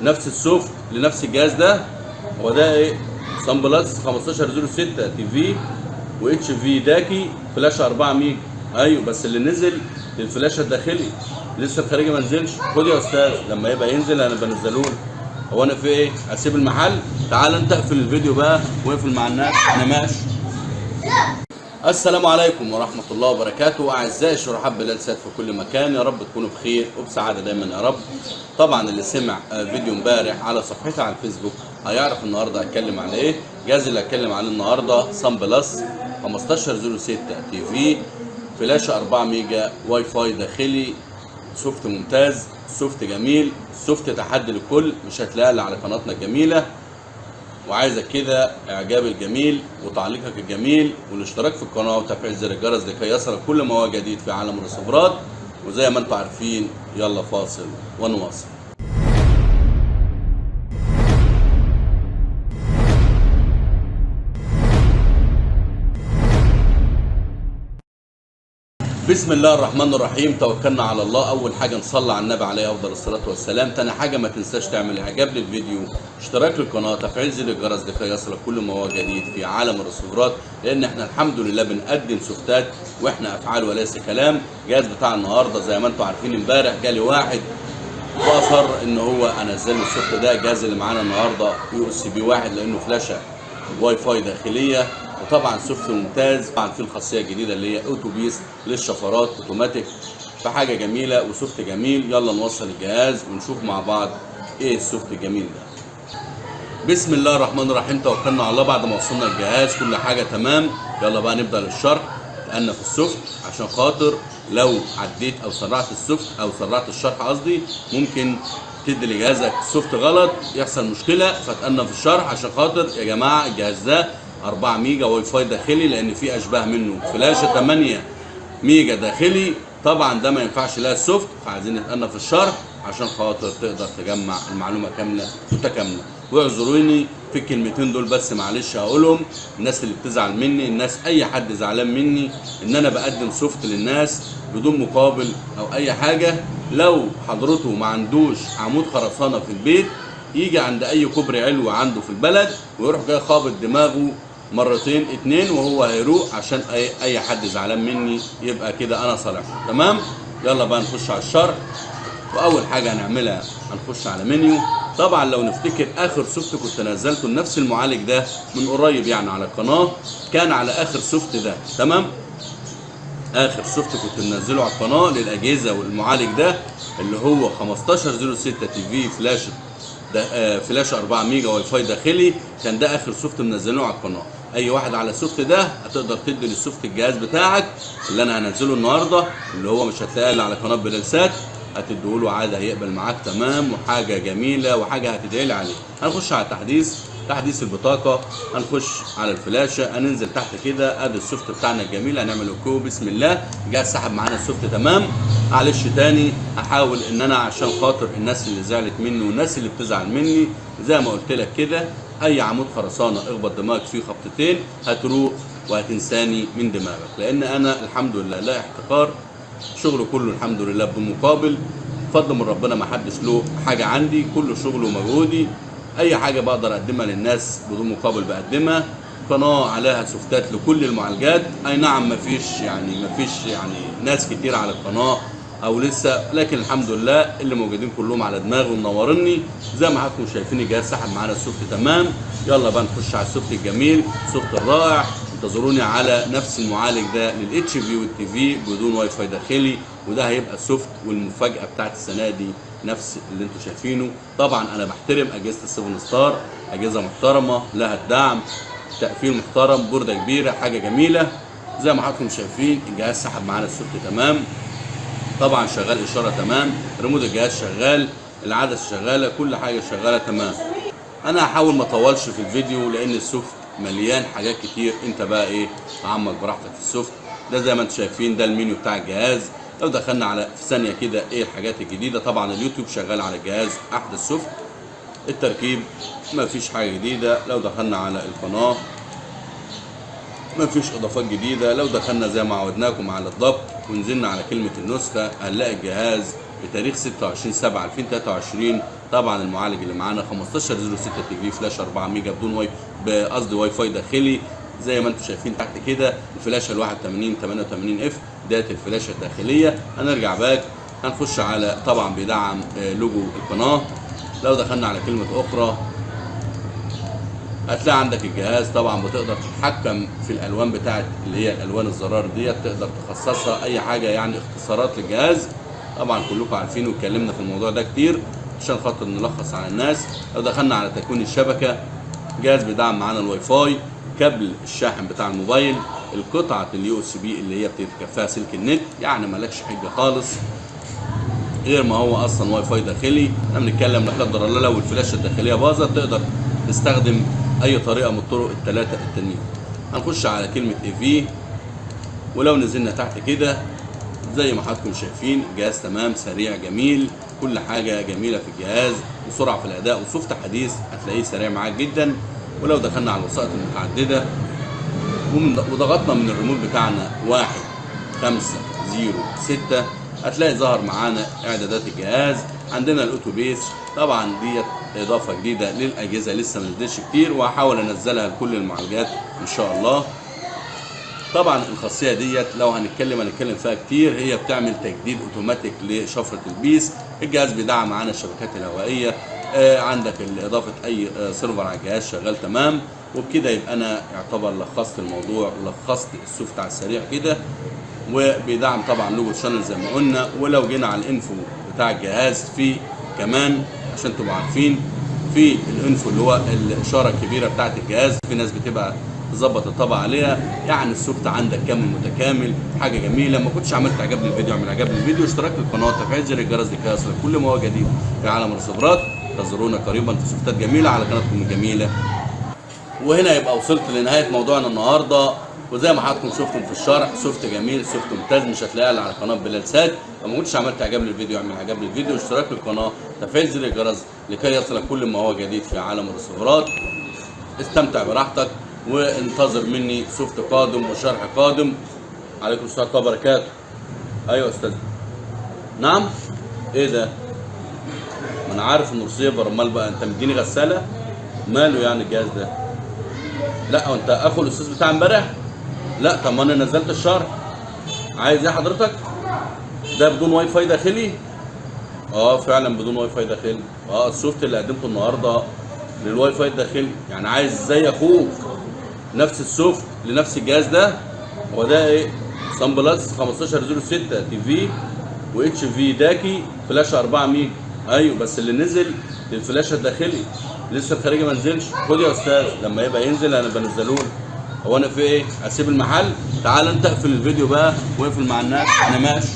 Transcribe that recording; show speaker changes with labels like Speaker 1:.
Speaker 1: نفس السوفت لنفس الجهاز ده. هو ده ايه؟ سان بلس 1506 تي في واتش في داكي فلاشه 4 ميجا. ايوه بس اللي نزل للفلاشه الداخلي، لسه الخارجي ما نزلش. خد يا استاذ لما يبقى ينزل انا بنزله لك. هو انا في ايه؟ اسيب المحل؟ تعال انت اقفل الفيديو بقى واقفل مع الناس، انا ماشي. السلام عليكم ورحمة الله وبركاته. أعزائي شرحاء بلال سات في كل مكان، يا رب تكونوا بخير وبسعادة دايما يا رب. طبعا اللي سمع فيديو امبارح على صفحتي على الفيسبوك هيعرف النهارده هتكلم عن ايه. الجهاز اللي هتكلم عليه النهارده سان بلس 1506 تي في فلاشة 4 ميجا واي فاي داخلي. سوفت ممتاز، سوفت جميل، سوفت تحدي للكل، مش هتلاقيه الا على قناتنا الجميلة. وعايزك كده اعجاب الجميل وتعليقك الجميل والاشتراك في القناه وتفعيل زر الجرس لكي يصلك كل ما هو جديد في عالم الرسيفرات. وزي ما انتم عارفين يلا فاصل ونواصل. بسم الله الرحمن الرحيم، توكلنا على الله. اول حاجه نصلي على النبي عليه افضل الصلاه والسلام. تاني حاجه ما تنساش تعمل اعجاب للفيديو، اشتراك للقناه، تفعيل زر الجرس لكي يصلك كل ما هو جديد في عالم الرسيفرات. لان احنا الحمد لله بنقدم سوفتات واحنا افعال وليس كلام. الجهاز بتاع النهارده زي ما انتم عارفين امبارح جالي واحد واصر ان هو انزل له السوفت ده. الجهاز اللي معانا النهارده يو اس بي 1 لانه فلاشه واي فاي داخليه، وطبعا سوفت ممتاز. طبعا في الخاصيه الجديده اللي هي اوتوبيس للشفرات اوتوماتيك، فحاجه جميله وسوفت جميل. يلا نوصل الجهاز ونشوف مع بعض ايه السوفت الجميل ده. بسم الله الرحمن الرحيم، توكلنا على الله. بعد ما وصلنا الجهاز كل حاجه تمام، يلا بقى نبدا للشرح. تأنى في السوفت عشان خاطر لو عديت او سرعت السوفت او سرعت الشرح قصدي ممكن تدي لجهازك سوفت غلط يحصل مشكله. فتأنى في الشرح عشان خاطر يا جماعه الجهاز ده 4 ميجا واي فاي داخلي، لان في اشباه منه فلاشه 8 ميجا داخلي. طبعا ده ما ينفعش لها السوفت، فعايزين نتأنى في الشرح عشان خاطر تقدر تجمع المعلومه كامله متكامله. واعذروني في الكلمتين دول بس معلش هقولهم. الناس اللي بتزعل مني، الناس اي حد زعلان مني ان انا بقدم سوفت للناس بدون مقابل او اي حاجه. لو حضرته ما عندوش عمود خرسانه في البيت يجي عند اي كوبري علوي عنده في البلد ويروح جاي خابط دماغه مرتين اتنين وهو هيروق، عشان اي حد زعلان مني يبقى كده انا صالحه. تمام، يلا بقى نخش على الشرح. واول حاجه هنعملها هنخش على منيو. طبعا لو نفتكر اخر سوفت كنت نزلته لنفس المعالج ده من قريب يعني على القناه كان على اخر سوفت ده. تمام، اخر سوفت كنت منزله على القناه للاجهزه والمعالج ده اللي هو 1506 تي في فلاشه ده، فلاشه 4 ميجا واي فاي داخلي. كان ده اخر سوفت منزله على القناه. اي واحد على السوفت ده هتقدر تدي للسوفت الجهاز بتاعك اللي انا هنزله النهارده اللي هو مش هتلاقيه الا على قناه بلال سات، هتديهوله عادي هيقبل معاك تمام، وحاجه جميله وحاجه هتدعي لي عليه. هنخش على تحديث البطاقه، هنخش على الفلاشه، هننزل تحت كده ادي السوفت بتاعنا الجميل. هنعمل اوكي بسم الله. جاي سحب معانا السوفت تمام. معلش تاني هحاول ان انا عشان خاطر الناس اللي زعلت مني والناس اللي بتزعل مني زي ما قلت لك كده، اي عمود خرسانه اخبط دماغك فيه خبطتين هتروق وهتنساني من دماغك. لان انا الحمد لله لا احتقار، شغله كله الحمد لله بدون مقابل، فضل من ربنا ما حدش له حاجه عندي، كله شغله ومجهودي. اي حاجه بقدر اقدمها للناس بدون مقابل بقدمها. قناه عليها سوفتات لكل المعالجات. اي نعم مفيش يعني ناس كتير على القناه او لسه، لكن الحمد لله اللي موجودين كلهم على دماغي ومنورني. زي ما حضراتكم شايفين الجهاز سحب معانا السوفت تمام. يلا بقى نخش على السوفت الجميل، السوفت الرائع. انتظروني على نفس المعالج ده للاتش في والتي في بدون واي فاي داخلي، وده هيبقى السوفت والمفاجاه بتاعت السنه دي نفس اللي انتم شايفينه. طبعا انا بحترم اجهزه السيفن ستار، اجهزه محترمه لها الدعم، تقفيل محترم، بورده كبيره، حاجه جميله. زي ما حضراتكم شايفين الجهاز سحب معانا السوفت تمام. طبعا شغال اشاره تمام، ريموت الجهاز شغال، العدسه شغاله، كل حاجه شغاله تمام. انا هحاول ما اطولش في الفيديو لان السوفت مليان حاجات كتير. انت بقى ايه تعمق براحتك في السوفت ده. زي ما انتم شايفين ده المنيو بتاع الجهاز. لو دخلنا على في ثانيه كده ايه الحاجات الجديده، طبعا اليوتيوب شغال على الجهاز احدث سوفت. التركيب ما فيش حاجه جديده. لو دخلنا على القناه ما فيش اضافات جديده. لو دخلنا زي ما عودناكم على الضبط ونزلنا على كلمه النسخه هنلاقي الجهاز بتاريخ 26/7/2023. طبعا المعالج اللي معانا 1506 تي في فلاش 4 ميجا بدون واي فاي داخلي زي ما انتم شايفين تحت كده. الفلاشه ال 8188 اف ديت الفلاشه الداخليه. هنرجع باك، هنخش على طبعا بيدعم لوجو القناه. لو دخلنا على كلمه اخرى هتلاقي عندك الجهاز. طبعا بتقدر تتحكم في الالوان بتاعت اللي هي الالوان الزرار ديت، تقدر تخصصها اي حاجه يعني اختصارات للجهاز. طبعا كلكم عارفين واتكلمنا في الموضوع ده كتير عشان خاطر نلخص على الناس. لو دخلنا على تكوين الشبكه، جهاز بيدعم معانا الواي فاي، كابل الشاحن بتاع الموبايل، القطعه اليو اس بي اللي هي بتركب فيها سلك النت، يعني مالكش حجه خالص غير ما هو اصلا واي فاي داخلي. احنا بنتكلم لا قدر الله لو الفلاشه الداخليه باظت تقدر تستخدم اي طريقه من الطرق الثلاثه التانيين. هنخش على كلمه اي في، ولو نزلنا تحت كده زي ما حضراتكم شايفين الجهاز تمام سريع جميل، كل حاجه جميله في الجهاز، وسرعه في الاداء وسوفت حديث هتلاقيه سريع معاك جدا. ولو دخلنا على الوسائط المتعدده وضغطنا من الريموت بتاعنا 1506 هتلاقي ظهر معانا اعدادات الجهاز. عندنا الاوتوبيس، طبعا ديت اضافه جديده للاجهزه لسه ما نزلتش كتير، وهحاول انزلها لكل المعالجات ان شاء الله. طبعا الخاصيه ديت لو هنتكلم فيها كتير، هي بتعمل تجديد اوتوماتيك لشفره البيس. الجهاز بيدعم معانا الشبكات الهوائيه، عندك اضافه اي سيرفر على الجهاز شغال تمام. وبكده يبقى انا يعتبر لخصت الموضوع ولخصت السوفت على السريع كده. وبيدعم طبعا لوجو شانل زي ما قلنا. ولو جينا على الانفو بتاع الجهاز، في كمان عشان تبقوا عارفين في الانفو اللي هو الاشاره الكبيره بتاعت الجهاز، في ناس بتبقى تظبط الطبع عليها، يعني السوفت عندك كامل متكامل، حاجه جميله. ما كنتش عملت اعجاب للفيديو اعمل اعجاب للفيديو، اشتراك للقناه، تفعيل زر الجرس لكي يصلك كل ما هو جديد في عالم الخبرات. انتظرونا قريبا في سوفتات جميله على قناتكم الجميله. وهنا يبقى وصلت لنهايه موضوعنا النهارده. وزي ما حضراتكم شفتم في الشرح، سوفت جميل، سوفت ممتاز، مش هتلاقيها الا على قناه بلال سات. لو ما كنتش عملت اعجاب للفيديو اعمل اعجاب للفيديو، اشتراك للقناه، تفعيل زر الجرس لكي يصلك كل ما هو جديد في عالم الرسيفرات. استمتع براحتك وانتظر مني سوفت قادم وشرح قادم. عليكم السلام ورحمه الله وبركاته. ايوه يا استاذ. نعم. ايه ده؟ ما انا عارف انه رسيفر، امال بقى انت مديني غساله؟ ماله يعني الجهاز ده؟ لا هو انت اخو الاستاذ بتاع امبارح؟ لا طب ما انا نزلت الشرح. عايز ايه حضرتك؟ ده بدون واي فاي داخلي؟ فعلا بدون واي فاي داخلي. السوفت اللي قدمته النهارده للواي فاي الداخلي، يعني عايز زي اخوك نفس السوفت لنفس الجهاز ده. هو ده ايه؟ سان بلس 1506 تي في واتش في داكي فلاشه 4 ميجا. ايوه بس اللي نزل للفلاشه الداخلي، لسه الخارجي ما نزلش. خد يا استاذ لما يبقى ينزل انا بنزله لك. هو انا في ايه؟ اسيب المحل؟ تعال انت اقفل الفيديو بقى واقفل مع الناس، انا ماشي.